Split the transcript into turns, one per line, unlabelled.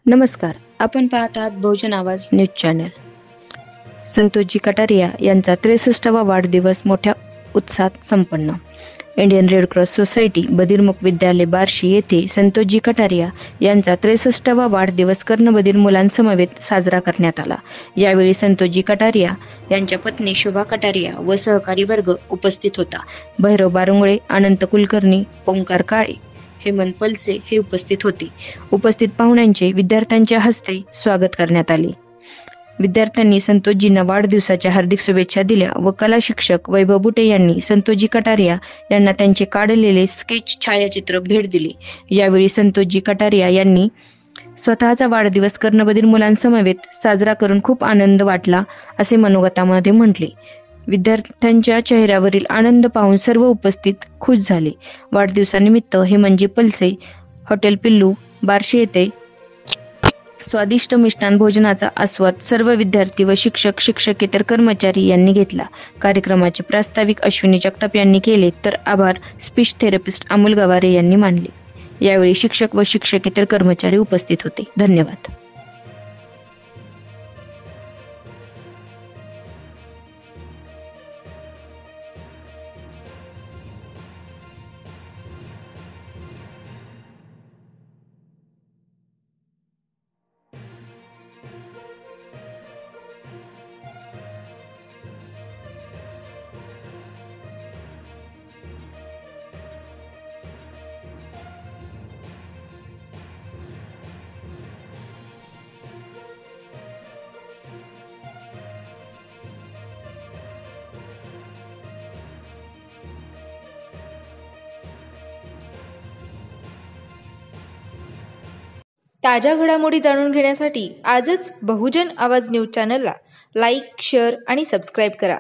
नमस्कार. आपण पाहत आहात बहुजन आवाज न्यूज चॅनल. संतोषजी कटारिया यांचा 63वा वाढदिवस मोठ्या उत्साहात संपन्न. इंडियन रेड क्रॉस सोसायटी बधिरमुख विद्यालय बार्शी येथे संतोषजी कटारिया यांचा 63वा वाढदिवस कर्णबधिर मुलांसमवेत साजरा करण्यात आला. यावेळी संतोषजी कटारिया यांच्या पत्नी शोभा कटारिया व सहकारी वर्ग उपस्थित होता. भैरव बारुंगळे, अनंत कुलकर्णी, ओंकार काळे, हेमंत पलसे हे उपस्थित होते. उपस्थित पाहुण्यांचे विद्यार्थ्यांच्या हस्ते स्वागत करण्यात आले. विद्यार्थ्यांनी संतोषजींना वाढदिवसाच्या हार्दिक शुभेच्छा दिल्या व कला शिक्षक वैभव बुटे यांनी संतोषजी कटारिया यांना त्यांचे काढलेले स्केच छायाचित्र भेट दिली. यावेळी संतोषजी कटारिया यांनी स्वतःचा वाढदिवस कर्णबधिर मुलांसमवेत साजरा करून खूप आनंद वाटला असे मनोगतामध्ये म्हटले. विद्यार्थ्यांच्या चेहऱ्यावरील आनंद पाहून सर्व उपस्थित खुश झाले. वाढदिवसानिमित्त हेमंतजी पलसे, हॉटेल पिल्लू, बार्शी येथे स्वादिष्ट मिष्टान भोजनाचा आस्वाद सर्व विद्यार्थी व शिक्षक, शिक्षकेतर कर्मचारी यांनी घेतला. कार्यक्रमाचे प्रास्ताविक अश्विनी जगताप यांनी केले तर आभार स्पीच थेरपिस्ट अमोल गवारे यांनी मानले. यावेळी शिक्षक व शिक्षकेतर कर्मचारी उपस्थित होते. धन्यवाद.
ताज्या घडामोडी जाणून घेण्यासाठी आजच बहुजन आवाज न्यूज चॅनलला लाईक, शेअर आणि सबस्क्राईब करा.